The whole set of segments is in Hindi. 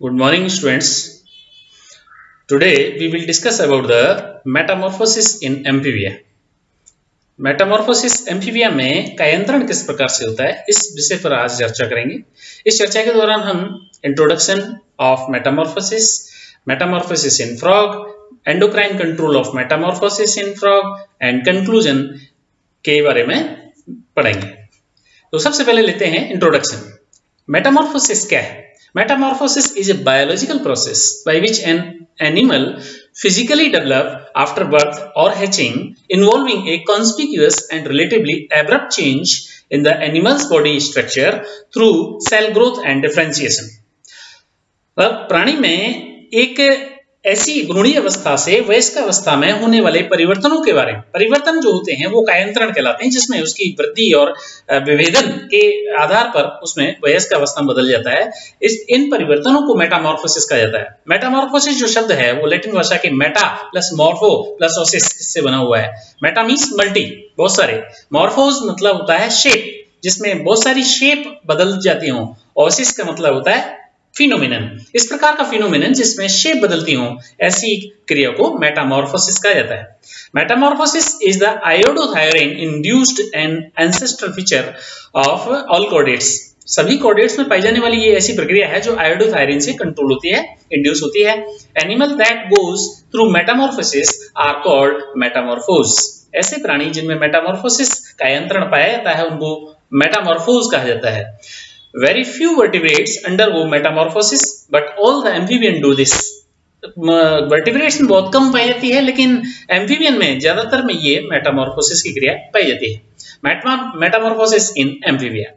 Good morning, students. Today we will discuss about the metamorphosis in amphibia. Metamorphosis amphibia में कायांतरण किस प्रकार से होता है, इस विषय पर आज चर्चा करेंगे। इस चर्चा के दौरान हम introduction of Metamorphosis, Metamorphosis in frog, endocrine control of Metamorphosis in frog and conclusion के बारे में पढ़ेंगे। तो सबसे पहले लेते हैं इंट्रोडक्शन। मेटामॉर्फोसिस क्या है? Metamorphosis is a biological process by which an animal physically develops after birth or hatching, involving a conspicuous and relatively abrupt change in the animal's body structure through cell growth and differentiation. प्राणी में एक ऐसी भ्रूणीय अवस्था से वयस्क अवस्था में होने वाले परिवर्तनों के बारे में, परिवर्तन जो होते हैं वो कायांतरण कहलाते हैं, जिसमें उसकी वृद्धि और विभेदन के आधार पर उसमें वयस्क अवस्था में बदल जाता है। इन परिवर्तनों को मेटामॉर्फोसिस कहा जाता है। मेटामॉर्फोसिस जो शब्द है वो लैटिन भाषा के Meta plus morpho plus Oasis से बना हुआ है। मेटा मीन्स मल्टी, बहुत सारे, मॉर्फोज मतलब होता है शेप, जिसमें बहुत सारी शेप बदल जाती हो। ओसिस का मतलब होता है फिनोमिनन, इस प्रकार का फिनोमिनन जिसमें शेप बदलती हो, ऐसी क्रिया को मेटामॉर्फोसिस कहा जाता है। Metamorphosis is the iodothyronine-induced and ancestral feature of all chordates। सभी chordates में पाई जाने वाली ये ऐसी प्रक्रिया है जो आयोडोथायरिन से कंट्रोल होती है, इंड्यूस होती है। Animal that goes through metamorphosis are called metamorphose. ऐसे प्राणी जिनमें मेटामॉर्फोसिस कायांतरण पाया जाता है उनको मेटामॉर्फोज कहा जाता है। Very few vertebrates undergo metamorphosis, but all the amphibians do this. Vertebrates में बहुत कम पाई जाती है, लेकिन amphibian में ज्यादातर में ये मेटामॉर्फोसिस की क्रिया पाई जाती है। Metamorphosis in amphibia.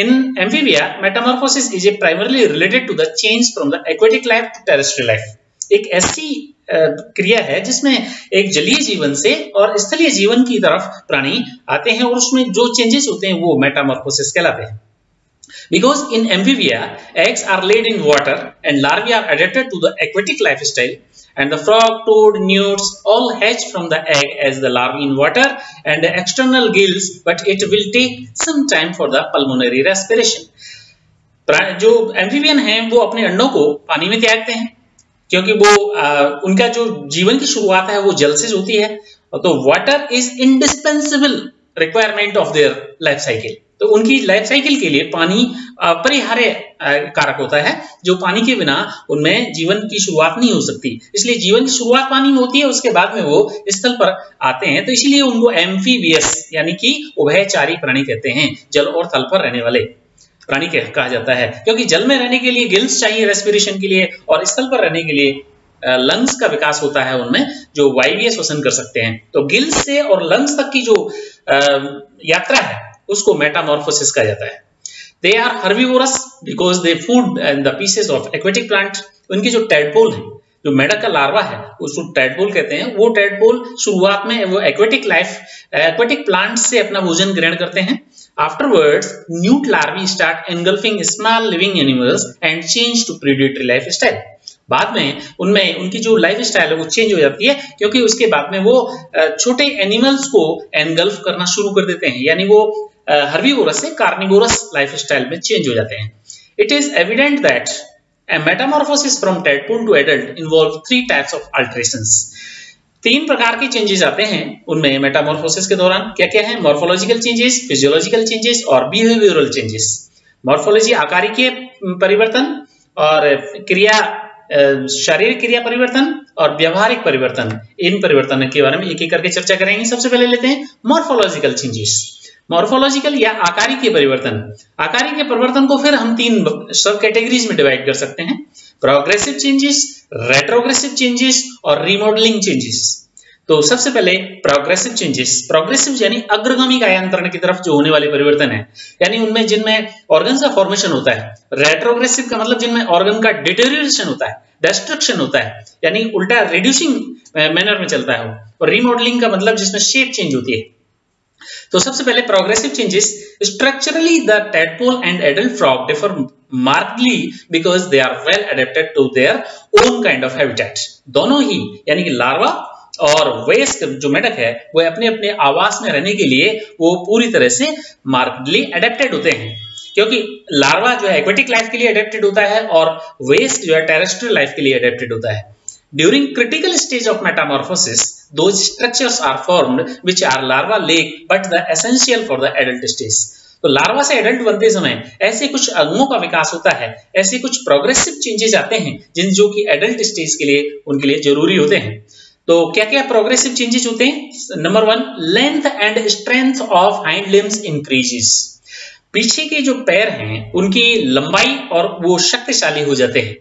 In amphibia, metamorphosis is primarily related to the change from the aquatic life to terrestrial life. एक ऐसी क्रिया है जिसमें एक जलीय जीवन से और स्थलीय जीवन की तरफ प्राणी आते हैं और उसमें जो चेंजेस होते हैं वो मेटामॉर्फोसिस कहलाते हैं। Because in amphibia, eggs are laid in water and larvae are adapted to the aquatic lifestyle, and the frog, toad, newts all hatch from the egg as the larvae in water and the external gills, but it will take some time for the pulmonary respiration. जो एम्फीबियन हैं वो अपने अंडों को पानी में त्यागते हैं, क्योंकि वो उनका जो जीवन की शुरुआत है वो जल से होती है, तो water is indispensable requirement of their life cycle. तो उनकी लाइफ साइकिल के लिए पानी अपरिहार्य कारक होता है, जो पानी के बिना उनमें जीवन की शुरुआत नहीं हो सकती। इसलिए जीवन की शुरुआत पानी में होती है, उसके बाद में वो स्थल पर आते हैं, तो इसलिए उनको एम्फीबियस यानी कि उभयचारी प्राणी कहते हैं। जल और थल पर रहने वाले प्राणी कहा जाता है, क्योंकि जल में रहने के लिए गिल्स चाहिए रेस्पिरेशन के लिए, और स्थल पर रहने के लिए लंग्स का विकास होता है उनमें, जो वायवीय श्वसन कर सकते हैं। तो गिल्स से और लंग्स तक की जो यात्रा है उसको मेटामॉर्फोसिस कहा जाता है। They are herbivorous because they food and the pieces of aquatic plant. उनके जो tadpole है, जो मेढक का लार्वा है उसको tadpole कहते हैं। वो tadpole शुरुआत में वो aquatic plants से अपना भोजन ग्रहण करते हैं। Afterwards, newt larvae start engulfing small living animals and change to predatory lifestyle. बाद में उनमें उनकी जो लाइफ स्टाइल है वो चेंज हो जाती है, क्योंकि उसके बाद में वो छोटे एनिमल्स को एनगल्फ करना शुरू कर देते हैं, यानी वो हर्बिवोरस से कार्निवोरस लाइफ स्टाइल में चेंज हो जाते हैं। It is evident that a metamorphosis from tadpole to adult involve 3 types of alterations. 3 प्रकार के चेंजेस आते हैं उनमें मेटामॉर्फोसिस के दौरान। क्या क्या है? मॉर्फोलॉजिकल चेंजेस, फिजियोलॉजिकल चेंजेस और बिहेवियरल चेंजेस। मॉर्फोलॉजी आकारिकीय परिवर्तन और क्रिया शारीरिक क्रिया परिवर्तन और व्यवहारिक परिवर्तन, इन परिवर्तनों के बारे में एक एक करके चर्चा करेंगे। सबसे पहले लेते हैं मॉर्फोलॉजिकल चेंजेस। मॉर्फोलॉजिकल या आकारिकीय परिवर्तन। आकारिकीय परिवर्तन को फिर हम 3 सब कैटेगरीज में डिवाइड कर सकते हैं: प्रोग्रेसिव चेंजेस, रेट्रोग्रेसिव चेंजेस और रिमॉडलिंग चेंजेस। तो सबसे पहले प्रोग्रेसिव चेंजेस। प्रोग्रेसिव यानी अग्रगामी कायांतरण की तरफ जो होने वाले परिवर्तन है, यानी उनमें जिनमें ऑर्गन्स का फॉर्मेशन होता है। रेट्रोग्रेसिव का मतलब जिनमें ऑर्गन का डिटेरियोरेशन होता है, डिस्ट्रक्शन होता है, यानी उल्टा रिड्यूसिंग मैनर में चलता है। और रिमॉडलिंग का मतलब जिसमें शेप चेंज होती है। तो सबसे पहले progressive changes. Structurally the tadpole and adult frog differ markedly because they are well adapted to their own kind of habitat. दोनों ही यानी कि लार्वा और वयस्क जो मेढक है वो अपने अपने आवास में रहने के लिए वो पूरी तरह से मार्केडली अडेप्टेड होते हैं। क्योंकि लार्वा जो है एक्वेटिक लाइफ के लिए अडेप्टेड होता है और वेस्ट जो है टेरेस्ट्रियल लाइफ के लिए अडेप्टेड होता है। During critical stage of Metamorphosis those structures are formed which are larva lake but the essential for the adult stage। तो लार्वा से एडल्ट बनते समय ऐसे कुछ अंगों का विकास होता है, ऐसे कुछ प्रोग्रेसिव चेंजेस आते हैं जिन जो कि एडल्ट स्टेज के लिए उनके लिए जरूरी होते हैं। तो क्या क्या प्रोग्रेसिव चेंजेस होते हैं? Number 1, length and strength of hind limbs increases. पीछे के जो पैर हैं उनकी लंबाई और वो शक्तिशाली हो जाते हैं,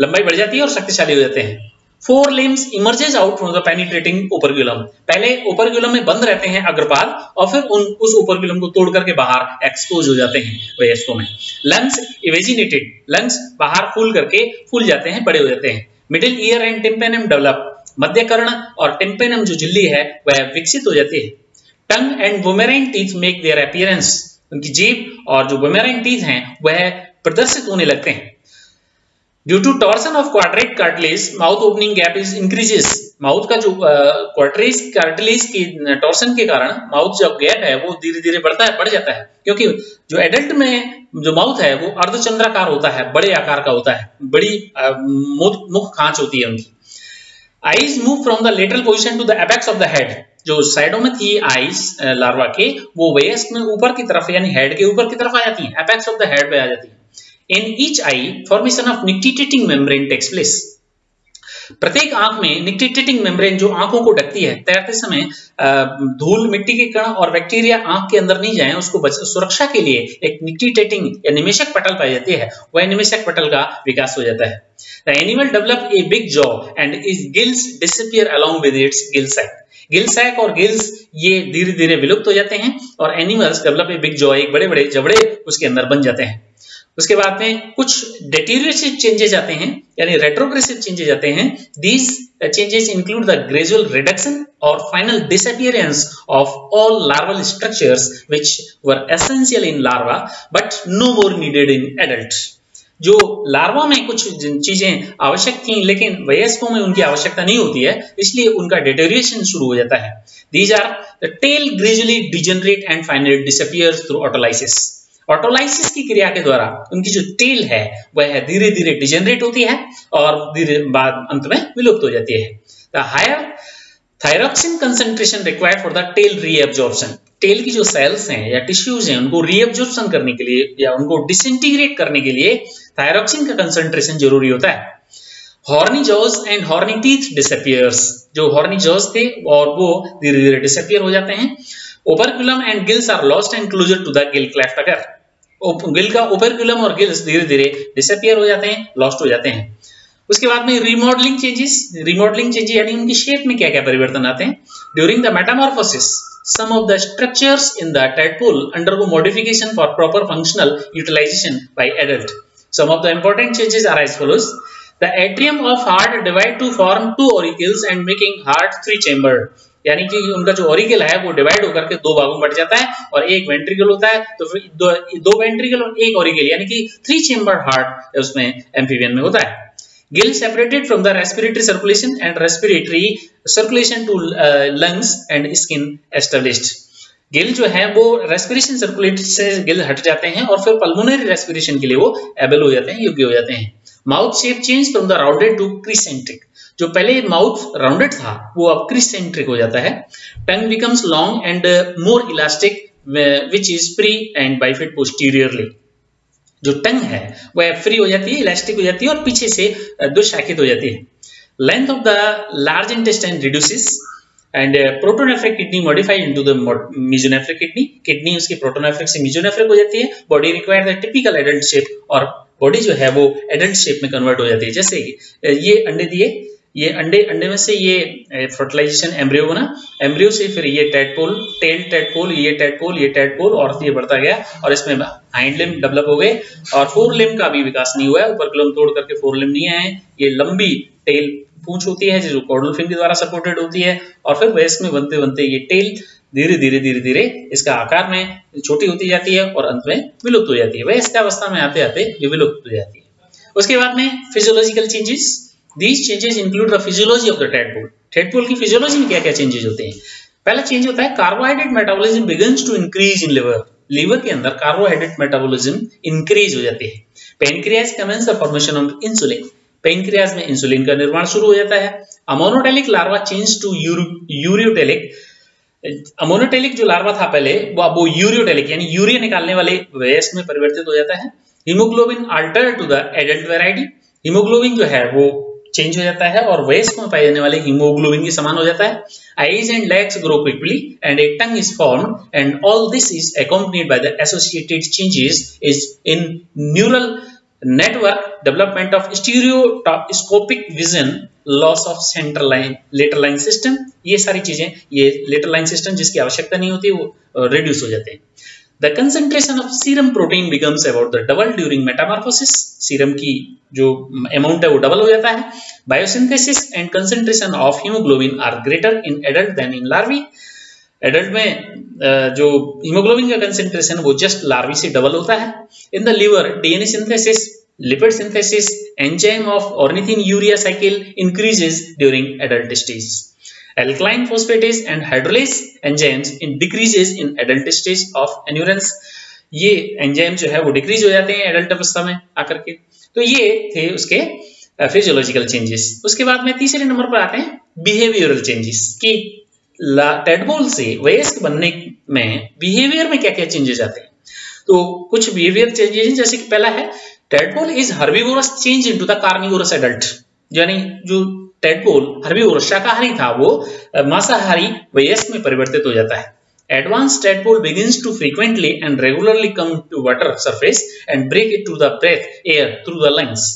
लंबाई बढ़ जाती है और शक्तिशाली हो जाते हैं। 4 limbs emerges out from the penetrating operculum। पहले ओपरक्यूलम में बंद रहते हैं अग्रपाद और फिर उस ओपरक्यूलम को तोड़ करके बाहर एक्सपोज हो जाते हैं वयस्कों में। लंग्स इवेजिनेटेड, लंग्स बाहर फूल जाते हैं, बड़े हो जाते हैं। Middle ear and tympanum develop, मध्य कर्ण और टिम्पेनम जो झिल्ली है वह विकसित हो जाती है। Tongue and boomerang teeth make their appearance, उनकी जीभ और जो बुमेरैंग टीथ हैं वह प्रदर्शित होने लगते हैं। Due to torsion of quadrate cartilage, mouth opening gap is increases। Mouth का जो क्वाड्रेट कार्टिलेज की टॉर्सन के कारण माउथ जो गैप है वो धीरे धीरे बढ़ जाता है, क्योंकि जो एडल्ट में जो माउथ है वो अर्धचंद्राकार होता है, बड़े आकार का होता है, बड़ी मुख खांच होती है उनकी। Eyes move from the lateral position to the apex of the head. जो साइडों में थी आईज लार्वा के वो वयस्क में ऊपर की तरफ यानी हेड के ऊपर की तरफ आ जाती है, एपेक्स ऑफ द हेड पे आ जाती है। In each eye, formation of nictitating membrane takes place। प्रत्येक आंख में निक्टिटेटिंग मेम्ब्रेन जो आंखों को ढकती है, तैरते समय धूल, मिट्टी के कण और बैक्टीरिया आंख के अंदर नहीं जाएं उसको सुरक्षा के लिए एक निक्टिटेटिंग या निमेशक पटल पाई जाती है, वह निमेशक पटल का विकास हो जाता है। The animal develop a big jaw and its gills disappear along with its gill sac। Gill sac और गिल्स ये धीरे धीरे विलुप्त हो जाते हैं और animals develop a big jaw, एक बड़े बड़े जबड़े उसके अंदर बन जाते हैं। उसके बाद में कुछ डेटेरियोरेटिव चेंजेस आते हैं यानी रेट्रोग्रेसिव चेंजेस आते हैं। These changes include the gradual reduction और final disappearance of all larval structures which were essential in larva but no more needed in adult. जो लार्वा में कुछ चीजें आवश्यक थी लेकिन वयस्कों में उनकी आवश्यकता नहीं होती है, इसलिए उनका डेटेरियोरेशन शुरू हो जाता है। These are the tail gradually degenerate and finally disappears through autolysis. Autolysis की क्रिया के द्वारा उनकी जो टेल है वह धीरे धीरे डिजेनरेट होती है और धीरे बाद अंत में विलुप्त हो जाती है। The higher thyroxine concentration required for the tail reabsorption. Tail की जो सेल्स हैं या टिश्यूज हैं उनको रीएब्जॉर्प्शन करने के लिए या उनको डिसइंटीग्रेट करने के लिए थायरोक्सिन का कंसंट्रेशन जरूरी होता है। Horny jaws and horny teeth disappears. जो हॉर्नी जॉज थे और वो धीरे धीरे डिसअपीयर हो जाते हैं। Operculum and gills are lost and closure to the gill cleft. अगर गिल का ओपरक्यूलम और गिल्स धीरे धीरे डिसअपीयर हो जाते हैं, लॉस्ट हो जाते हैं। उसके बाद में रिमॉडलिंग चेंजेस। रिमॉडलिंग चेंजेस यानी उनकी शेप में क्या क्या परिवर्तन आते हैं। During the Metamorphosis some of the structures in the tadpole undergo modification for proper functional utilization by adult। Some of the important changes are as follows। The atrium of heart divide to form 2 auricles and making heart 3 chambered। यानी कि उनका जो ऑरिकल है वो डिवाइड होकर के 2 भागों में बट जाता है और एक वेंट्रिकल होता है, तो फिर दो वेंट्रिकल और एक ऑरिकल यानी कि 3 चेम्बर्ड हार्ट उसमें एम्फीबियन में होता है। Gill separated from the respiratory circulation and respiratory circulation to lungs and skin established। Gill जो है वो रेस्पिरेशन सर्कुलेट से गिल हट जाते हैं और फिर पल्मोनरी रेस्पिरेशन के लिए वो एबल हो जाते हैं, योग्य हो जाते हैं। Mouth shape change from the rounded to crescentic. जो पहले माउथ राउंडेड था वो अब क्रिसेंट्रिक हो जाता है। Tongue becomes long and more elastic which is free and bifid posteriorly. जो टंग है वह फ्री हो जाती है, इलास्टिक हो जाती है और पीछे से दुशाखित हो जाती है। Length of the large intestine reduces and protonephric kidney modified into the mesonephric kidney. Kidney उसकी प्रोटोनेफ्रिक से मेसोनेफ्रिक हो जाती है। Body require the typical adult shape और बॉडी जो है वो एडल्ट शेप में कन्वर्ट हो जाती है। जैसे ये अंडे दिए, ये अंडे में से ये फर्टिलाइजेशन एम्ब्रियो बना, एम्ब्रियो से फिर ये टैडपोल, टेल टैडपोल, ये टैडपोल और ये बढ़ता गया और इसमें हाइंड लिम्ब डेवलप हो गए और फोर लिम्ब का भी विकास नहीं हुआ है। ऊपरक्यूलम तोड़ करके फोर लिम्ब नहीं आए। ये लंबी टेल पूंछ होती है जो कॉर्डल फिन के द्वारा सपोर्टेड होती है और फिर वयस्क में बनते बनते ये टेल धीरे धीरे इसका आकार में छोटी होती जाती है और अंत में विलुप्त हो जाती है। वयस्क अवस्था में आते आते ये विलुप्त हो जाती है। उसके बाद में physiological changes. These changes include the physiology of the tadpole। tadpole की फिजियोलॉजी में क्या क्या चेंजेस होते हैं। पहला चेंज होता है carbohydrate metabolism begins to increase in liver। Liver के अंदर कार्बोहाइड्रेट मेटाबॉलिज्म इंक्रीज हो जाती है। Pancreas commence the formation of insulin, pancreas में इंसुलिन का निर्माण शुरू हो जाता है। Ammonotelic larva change to ureotelic, ammonotelic जो लार्वा था पहले वो यूरियोटेलिक यानी यूरिया निकालने वाले वयस्क में परिवर्तित हो जाता है। Haemoglobin alter to the adult variety, haemoglobin जो है वो चेंज हो जाता है और वयस्क में पाए जाने वाले हीमोग्लोबिन के समान हो जाता है। Eyes and legs grow quickly and A tongue is formed and all this is accompanied by the associated changes is in neural network, development of stereoscopic vision, loss of central line, lateral line system, ये सारी चीजें, ये lateral line system जिसकी आवश्यकता नहीं होती वो reduce हो जाते हैं। The concentration of serum protein becomes about the double during metamorphosis, serum की जो amount है वो डबल हो जाता है। Biosynthesis and concentration of hemoglobin are greater in adult than in larvae, adult में जो हीमोग्लोबिन का कंसेंट्रेशन वो जस्ट लार्वी से डबल होता है। In the liver DNA synthesis, lipid synthesis, enzyme of ornithine urea cycle increases during adult stage. Alkaline phosphatase and hydrolase enzymes in decreases in adult stage of anurans, ये एंजाइम जो है वो डिक्रीज हो जाते हैं एडल्ट अवस्था में आकर के। तो ये थे उसके फिजियोलॉजिकल चेंजेस। उसके बाद में तीसरे नंबर पर आते हैं बिहेवियरल चेंजेस कि टैडपोल से वयस्क बनने में बिहेवियर में क्या क्या चेंजेस आते हैं। तो कुछ बिहेवियर चेंजेस जैसे कि पहला है tadpole is herbivores change into the carnivorous adult, यानी जो टैडपोल हर्बिवोरस शाकाहारी था वो मांसाहारी वयस्क में परिवर्तित हो जाता है। Advance tadpole begins to frequently and regularly come to water surface and break it to the breathe air through the lungs,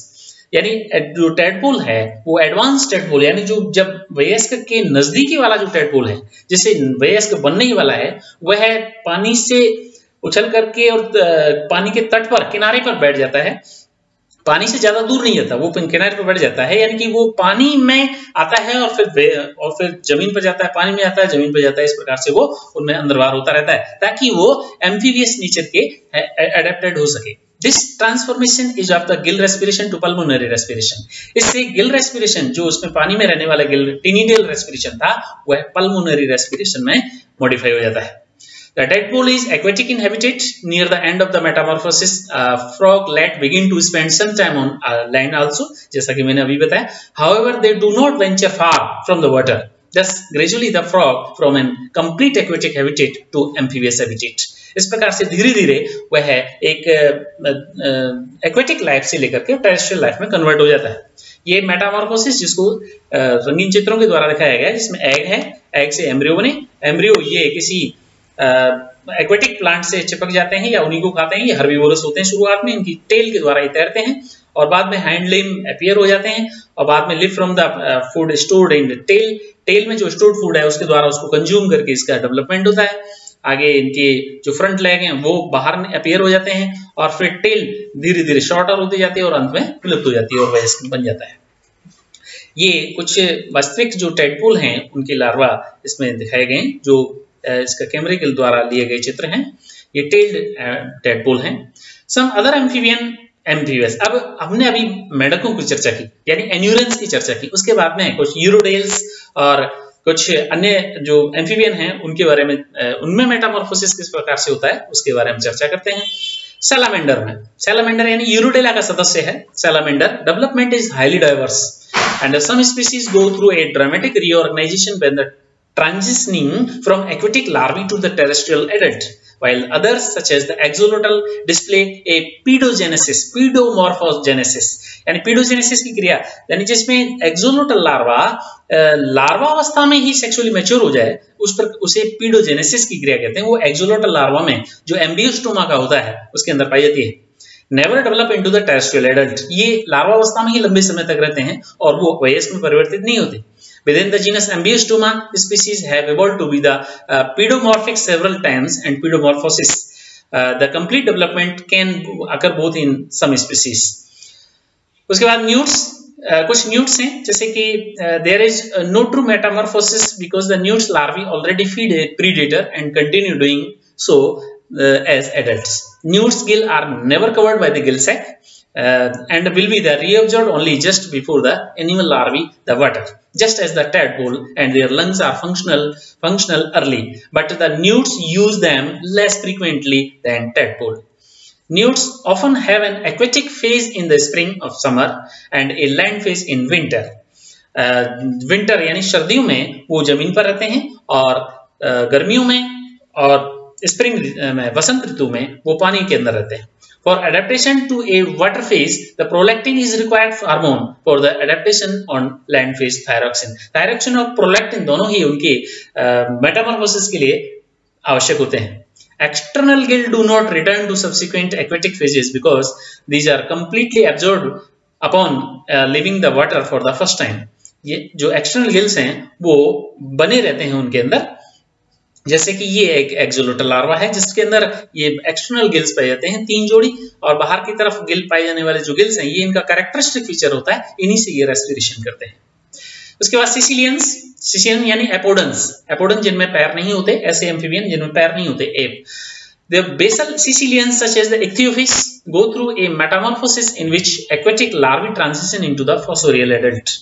यानी जो टैडपोल है वो एडवांस टैडपोल यानी जो जब वयस्क के नजदीकी वाला जो टैडपोल है जैसे वयस्क बनने ही वाला है वह पानी से उछल करके और पानी के तट पर किनारे पर बैठ जाता है, पानी से ज्यादा दूर नहीं जाता, वो किनारे पर बैठ जाता है, यानी कि वो पानी में आता है और फिर जमीन पर जाता है, पानी में आता है जमीन पर जाता है, इस प्रकार से वो उनमें अंदर बाहर होता रहता है ताकि वो एम्फीबियस नेचर के एडेप्टेड हो सके। This transformation is of the gill respiration to pulmonary respiration. इससे gill respiration जो उसमें पानी में रहने वाला gill tinidal respiration था वह pulmonary respiration में modify हो जाता है। The tadpole is aquatic in habitat. Near the end of the metamorphosis, frog let begin to spend some time on land also, जैसा कि मैंने अभी बताया। However, they do not venture far from the water. Thus, gradually the frog from an complete aquatic habitat to amphibious habitat. इस प्रकार से धीरे धीरे वह एक एक्वेटिक लाइफ से लेकर के टेरेस्ट्रियल लाइफ में कन्वर्ट हो जाता है। ये मेटामॉर्फोसिस जिसको रंगीन चित्रों के द्वारा दिखाया गया है, जिसमें एग है, एग से एम्ब्रियो बने, एम्ब्रियो ये किसी एक्वेटिक प्लांट से चिपक जाते हैं या उन्हीं को खाते हैं, ये हर्बिवोरस होते हैं शुरुआत में, इनकी टेल के द्वारा ये तैरते हैं और बाद में हाइंड लिम्ब अपीयर हो जाते हैं और बाद में live from the food stored in the tail, tail में जो स्टोर्ड फूड है उसके द्वारा उसको कंज्यूम करके इसका डेवलपमेंट होता है। आगे इनके जो फ्रंट लेग हैं वो बाहर अपीयर हो जाते हैं और फिर टेल धीरे धीरे शॉर्टर होती जाती है और अंत में विलुप्त हो जाती है और वयस्क बन जाता है। ये कुछ वास्तविक जो टैडपोल हैं उनके लार्वा इसमें दिखाए गए हैं, जो इसका कैमरे के द्वारा लिए गए चित्र हैं। ये टेल्ड टैडपोल हैं। Some other amphibian amphibious. अब हमने अभी मेंढकों की चर्चा की यानी एन्यूरेंस की चर्चा की, उसके बाद में कुछ यूरोडेल्स और कुछ अन्य जो एम्फीबियन हैं उनके बारे में, उनमें मेटामॉर्फोसिस किस प्रकार से होता है उसके बारे में चर्चा करते हैं। सैलामेंडर में, सैलामेंडर यानी यूरोडेला का सदस्य है salamander. Development is highly diverse and some species go through a dramatic reorganisation when the transitioning from aquatic larvae to the terrestrial adult, while others such as the axolotl display a pedogenesis, pedomorphogenesis यानी pedogenesis की क्रिया यानी जिसमें एक्सोलोटल लार्वा लार्वा अवस्था में ही सेक्सुअली मैच्योर हो जाए उस पर उसे पीडोजेनेसिस की क्रिया कहते हैं। वो एक्सोलोटल लार्वा में जो एम्ब्रियोस्टोमा का होता है उसके अंदर पाई जाती है। Never develop into the terrestrial adult, ये लार्वा अवस्था में ही लंबे समय तक रहते हैं और वो वयस्क में परिवर्तित नहीं होते। Within the genus Ambiostoma, species have evolved to be the pedomorphic several times and pedomorphosis. The complete development can occur both in some species. उसके बाद newts, कुछ newts हैं जैसे कि there is no true metamorphosis because the newts larvae already feed a predator and continue doing so as adults. Newts gill are never covered by the gill sac. and will be the reabsorbed only just before the animal larvae the water, just as the tadpole, and their lungs are functional early, but the newts use them less frequently than tadpole. Newts often have an aquatic phase in the spring of summer and a land phase in winter. Winter यानी सर्दियों में वो जमीन पर रहते हैं और गर्मियों में और स्प्रिंग में वसंत ऋतु में वो पानी के अंदर रहते हैं. For adaptation to a water phase, the prolactin is required hormone for the adaptation on land phase thyroxine. Thyroxine और prolactin दोनों ही उनके metamorphosis के लिए आवश्यक होते हैं. External gill do not return to subsequent aquatic phases because these are completely absorbed upon leaving the water for the first time. ये जो एक्सटर्नल गिल्स हैं वो बने रहते हैं उनके अंदर, जैसे कि ये एक एक्सोलोटल लार्वा है जिसके अंदर ये एक्सटर्नल गिल्स पाए जाते हैं 3 जोड़ी, और बाहर की तरफ गिल पाए जाने वाले जो गिल्स हैं ये इनका कैरेक्टरिस्टिक फीचर होता है, इन्हीं से ये रेस्पिरेशन करते हैं. उसके बाद सिसिलियन यानी एपोडन जिनमें पैर नहीं होते, ऐसे एम्फीबियन जिनमें पैर नहीं होते, app. The basal Sicilians such as the ichthyofish go through a metamorphosis in which aquatic larvae transition into the fossorial adult.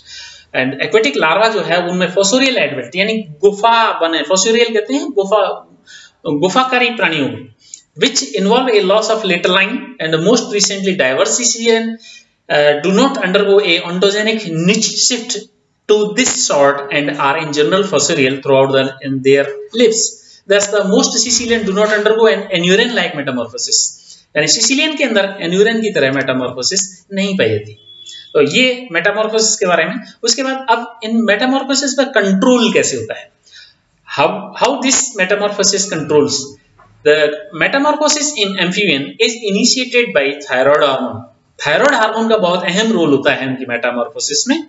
And aquatic larva जो है उनमें fossorial adult यानी गुफा बने, fossorial कहते हैं गुफाकारी प्राणियों में, which involve a loss of lateral line, and the most recently diverse Sicilian do not undergo a ontogenic niche shift to this sort and are in general fossorial throughout in their lives. Thus, the most Sicilian do not undergo an anuran-like metamorphosis. यानी सिसिलियन के अंदर एन्यूरन की तरह मेटामॉर्फोसिस नहीं पाई जाती. तो ये मेटामॉर्फोसिस के बारे में. उसके बाद अब इन मेटामॉर्फोसिस पर कंट्रोल कैसे होता है, how this metamorphosis controls. The metamorphosis in amphibian is initiated by thyroid hormone. Thyroid hormone का बहुत अहम रोल होता है इनकी मेटामॉर्फोसिस में.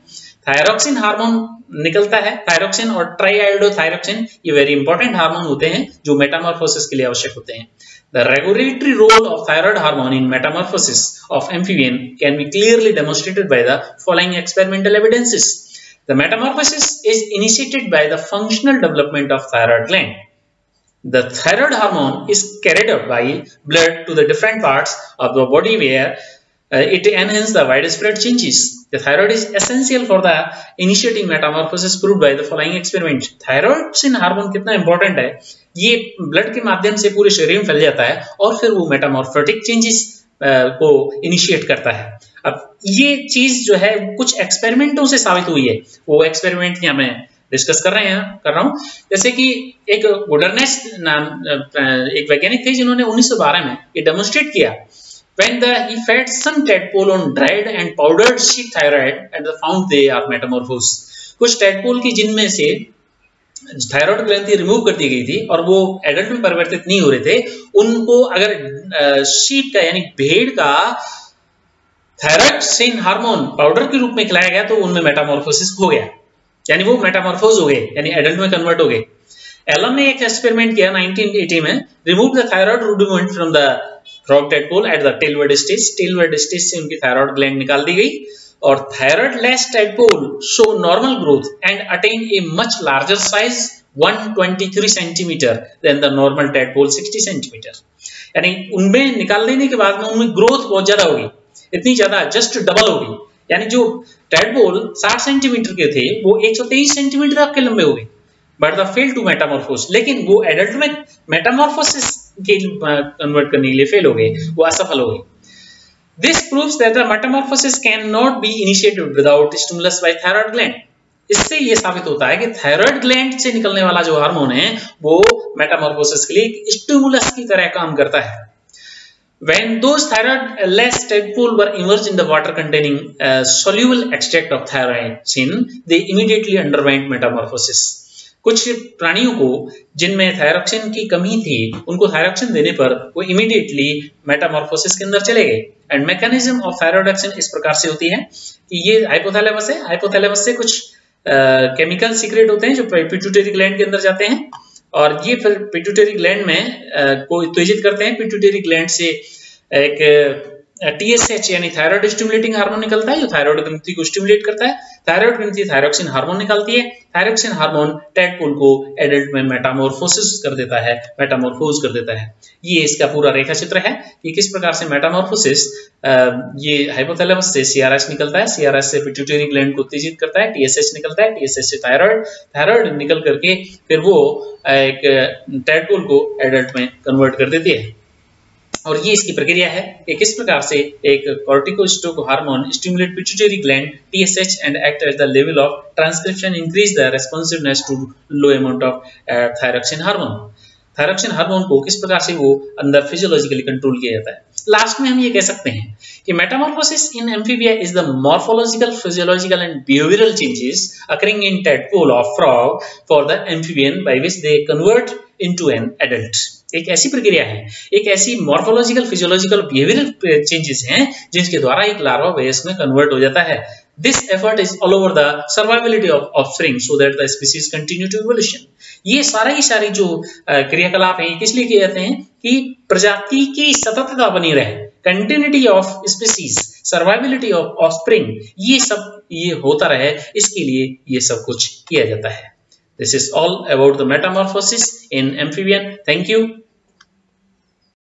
थायरोक्सिन हार्मोन निकलता है, थायरोक्सिन और ट्राईआयोडोथायरोक्सिन ये वेरी इंपॉर्टेंट हार्मोन होते हैं जो मेटामॉर्फोसिस के लिए आवश्यक होते हैं. The regulatory role of thyroid hormone in metamorphosis of amphibian can be clearly demonstrated by the following experimental evidences. The metamorphosis is initiated by the functional development of thyroid gland. The thyroid hormone is carried out by blood to the different parts of the body where it enhances the widespread changes. The thyroid is essential for the initiating metamorphosis proved by the following experiment. Thyroid hormone कितना इंपॉर्टेंट है, ये ब्लड के माध्यम से पूरे शरीर में फैल जाता है और फिर वो मेटामॉर्फोटिक चेंजेस को इनिशिएट करता है. अब ये चीज जो है कुछ एक्सपेरिमेंटों से साबित हुई है, वो एक्सपेरिमेंट यहाँ मैं डिस्कस कर रहा हूँ. जैसे कि एक वुडरनेस नाम एक वैज्ञानिक थे जिन्होंने 1912 में ये डेमोन्स्ट्रेट किया. When he fed some tadpole on dried and powdered sheep thyroid and found they are metamorphosed. कुछ tadpole की जिनमें से थायराइड ग्रंथि रिमूव कर दी गई थी और वो एडल्ट में परिवर्तित नहीं हो रहे थे, उनको अगर शीप का यानी भेड़ का थायरोक्सिन हार्मोन पाउडर के रूप में खिलाया गया तो उनमें मेटामॉर्फोसिस हो गया, यानी वो मेटामॉर्फोज हो गए, यानी एडल्ट में कन्वर्ट हो गए. एलन ने एक एक्सपेरिमेंट किया 1980 में. Remove the thyroid rudiment from the frog tadpole at the tailbud stage. Tailbud stage से उनकी थायराइड ग्लैंड निकाल दी गई और thyroid less tadpole show normal growth and attain a much larger size 123 centimetre than the normal tadpole 60 centimetre. यानी उनमें निकाल देने के बाद में उनमें ग्रोथ बहुत ज्यादा होगी, इतनी ज्यादा जस्ट डबल होगी. यानी जो टैडपोल 60 सेंटीमीटर के थे वो 123 सेंटीमीटर आपके लंबे हो गए, but the fail to metamorphose. लेकिन वो एडल्ट में मेटामॉर्फोसिस के कन्वर्ट करने के लिए फेल हो गए, वो असफल हो गए. This proves that the metamorphosis cannot be initiated without stimulus by thyroid gland. इससे ये साबित होता है कि थायराइड ग्लैंड से निकलने वाला जो हार्मोन है वो मेटामॉर्फोसिस के लिए एक स्टिमुलस की तरह काम करता है. When those thyroid-less tadpole were immersed in the water-containing soluble extract of thyroxine, they immediately underwent metamorphosis. कुछ प्राणियों को जिनमें थायरोक्सिन की कमी थी उनको थायरोक्सिन देने पर वो इमीडिएटली मेटामॉर्फोसिस के अंदर चले गए. एंड मैकेनिज्म ऑफ थायरोइडक्सिन इस प्रकार से होती है कि ये हाइपोथैलेमस है, हाइपोथैलेमस से कुछ केमिकल सीक्रेट होते हैं जो पिट्यूटरी ग्लैंड के अंदर जाते हैं और ये फिर पिट्यूटरी ग्लैंड में को उत्तेजित करते हैं. पिट्यूटरी ग्लैंड से एक TSH यानी थायराइड स्टिमुलेटिंग हार्मोन निकलता है, जो थायराइड ग्रंथि को स्टिमुलेट करता है। थायराइड ग्रंथि थायरोक्सिन हार्मोन निकालती है। थायरोक्सिन हार्मोन टैडपोल को एडल्ट में मेटामॉर्फोसिस कर देता है, मेटामॉर्फोज कर देता है। ये इसका पूरा रेखा चित्र है कि किस प्रकार से मेटामॉर्फोसिस, ये हाइपोथैलेमस से सीआरएस निकलता है, सीआरएस से पिट्यूटरी ग्लैंड को उत्तेजित करता है, टीएसएच निकलता है, टीएसएच से थायराइड, थायराइड निकल करके फिर वो एक टैडपोल को एडल्ट में कन्वर्ट कर देती है। और ये इसकी प्रक्रिया है कि किस प्रकार से एक corticosteroid hormone stimulate pituitary gland TSH and act at the level of transcription, increase the responsiveness to low amount of thyroxine hormone. Thyroxine hormone को किस प्रकार से वो अंदर फिजियोलॉजिकली कंट्रोल किया जाता है। लास्ट में हम ये कह सकते हैं कि Metamorphosis in amphibia is the morphological, physiological and behavioural changes occurring in tadpole of frog for the amphibian by which they convert into an adult. एक ऐसी प्रक्रिया है, एक ऐसी मॉर्फोलॉजिकल, फिजियोलॉजिकल, बिहेवियरल चेंजेस हैं जिनके द्वारा एक लार्वा वयस्क में कन्वर्ट हो जाता है। This effort is all over the survivability of offspring so that the species continue to evolution. ये सारी जो क्रियाकलाप हैं किस लिए किए जाते हैं कि प्रजाति की सततता बनी रहे, continuity of species, survivability of offspring, ये सब ये होता रहे, इसके लिए ये सब कुछ किया जाता है। This is all about the metamorphosis in amphibian. Thank you.